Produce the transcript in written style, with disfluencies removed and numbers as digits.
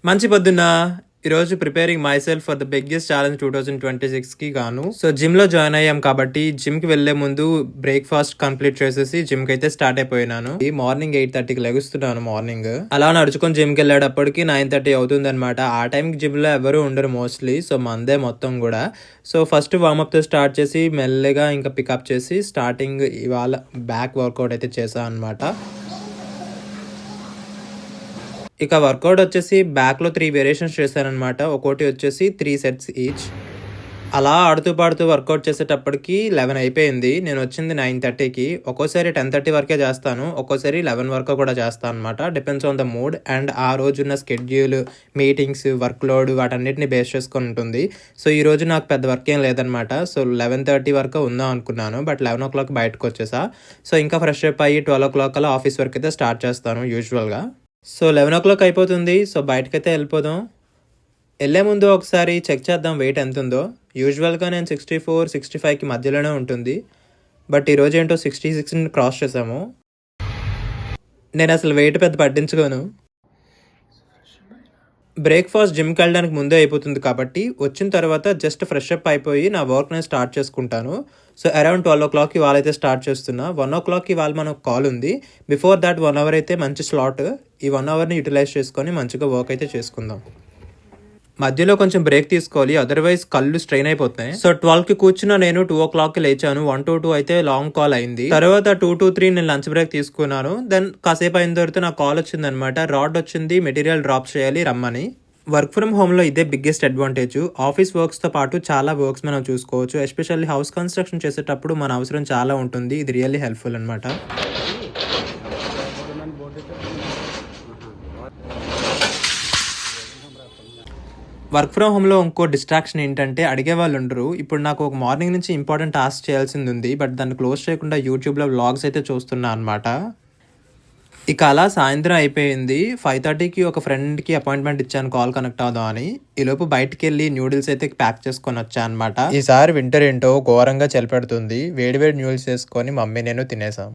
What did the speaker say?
మంచి పొద్దున్న. ఈరోజు preparing myself for the biggest challenge 2026కి గాను. సో జిమ్‌లో జాయిన్ అయ్యాం కాబట్టి జిమ్‌కి వెళ్ళే ముందు బ్రేక్‌ఫాస్ట్ కంప్లీట్ చేసేసి జిమ్‌కి అయితే స్టార్ట్ అయిపోయినాను. మార్నింగ్ 8:30కి లెగుస్తున్నాను మార్నింగ్. అలా నడుచుకొని జిమ్‌కెళ్ళేటప్పటికి 9:30 అవుతుందన్నమాట. ఆ టైంకి జిమ్‌లో ఎవరు ఉండరు మోస్ట్‌లీ. సో మందే మొత్తం గూడా. సో ఫస్ట్ వార్మప్‌తో స్టార్ట్ చేసి మెల్లగా ఇంకా పికప్ చేసి స్టార్టింగ్ ఇవాళ బ్యాక్ వర్కౌట్ అయితే చేశా అనమాట. ఇక వర్కౌట్ వచ్చేసి బ్యాక్‌లో 3 వేరియేషన్స్ చేశాననమాట. ఒక్కోటి వచ్చేసి 3 సెట్స్ ఈచ్. అలా ఆడుతూ పాడుతూ వర్కౌట్ చేసేటప్పటికి 11 అయిపోయింది. నేనొచ్చింది 9:30కి. ఒక్కోసారి 10:30 వరకే చేస్తాను. ఒక్కోసారి 11 వరకు కూడా చేస్తా అనమాట. Depends on the mood and ఆ రోజున్న స్కెడ్యూల్, మీటింగ్స్, వర్క్ లోడ్ వాటన్నిటిని బేస్ చేసుకొని ఉంటుంది. సో, ఈరోజు నాకు పెద్ద వర్క్ ఏం లేదనమాట. సో, 11:30 వరకు ఉందాం అనుకున్నాను. బట్ 11:00 బయటకొచ్చేసా. సో, ఇంకా ఫ్రెష్ అప్ అయ్యి 12:00 కల్లా ఆఫీస్ వర్క్ అయితే స్టార్ట్ చేస్తాను యూజువల్‌గా. సో, 11:00 అయిపోతుంది. సో, బయటకైతే వెళ్ళిపోదాం. ఎళ్ళే ముందు ఒకసారి చెక్ చేద్దాం వెయిట్ ఎంతుందో. యూజువల్‌గా నేను 64, 65కి మధ్యలోనే ఉంటుంది. బట్ ఈరోజేంటో 66ని క్రాస్ చేశాము. నేనసలు వెయిట్ పెద్ద పట్టించుకోను. బ్రేక్‌ఫాస్ట్ జిమ్‌కెళ్ళడానికి ముందే అయిపోతుంది కాబట్టి, వచ్చిన తర్వాత జస్ట్ ఫ్రెష్ అప్ అయిపోయి నా వర్క్ నేను స్టార్ట్ చేసుకుంటాను. సో, అరౌండ్ 12:00 ఇవాళైతే స్టార్ట్ చేస్తున్నా. 1:00 ఇవాళ మనకు కాల్ ఉంది. బిఫోర్ థాట్ 1 అవర్ అయితే మంచి స్లాట్. ఈ 1 అవర్‌ని యుటిలైజ్ చేసుకొని మంచిగా వర్క్ అయితే చేసుకుందాం. మధ్యలో కొంచెం బ్రేక్ తీసుకోవాలి. అదర్‌వైజ్ కళ్ళు స్ట్రెయిన్ అయిపోతున్నాయి. సో, 12కి కూర్చున్న నేను 2:00కి లేచాను. 1-2 అయితే లాంగ్ కాల్ అయింది. తర్వాత 2-3 నేను లంచ్ బ్రేక్ తీసుకున్నాను. దెన్ కాసేపు అయిన తర్వాత నాకు కాల్ వచ్చిందనమాట. రాడ్ వచ్చింది. మెటీరియల్ డ్రాప్ చేయాలి రమ్మని. వర్క్ ఫ్రమ్ హోమ్‌లో ఇదే బిగ్గెస్ట్ అడ్వాంటేజ్. ఆఫీస్ వర్క్స్‌తో పాటు చాలా వర్క్స్ మనం చూసుకోవచ్చు. ఎస్పెషల్లీ హౌస్ కన్‌స్ట్రక్షన్ చేసేటప్పుడు మన అవసరం చాలా ఉంటుంది. ఇది రియల్లీ హెల్ప్‌ఫుల్ అనమాట. వర్క్ ఫ్రమ్ హోమ్‌లో ఇంకో డిస్ట్రాక్షన్ ఏంటంటే అడిగేవాళ్ళు ఉండరు. ఇప్పుడు నాకు ఒక మార్నింగ్ నుంచి ఇంపార్టెంట్ టాస్క్ చేయాల్సింది ఉంది. బట్ దాన్ని క్లోజ్ చేయకుండా యూట్యూబ్‌లో వ్లాగ్స్ అయితే చూస్తున్నా అనమాట. ఇక అలా సాయంత్రం అయిపోయింది. 5:30కి ఒక ఫ్రెండ్‌కి అపాయింట్మెంట్ ఇచ్చాను కాల్ కనెక్ట్ అవుదాం అని. ఈలోపు బయటికెళ్ళి న్యూడిల్స్ అయితే ప్యాక్ చేసుకొని వచ్చా అనమాట. ఈసారి వింటర్ ఏంటో ఘోరంగా చలి పెడుతుంది. వేడి వేడి న్యూడిల్స్ చేసుకొని మమ్మీ నేను తినేసాం.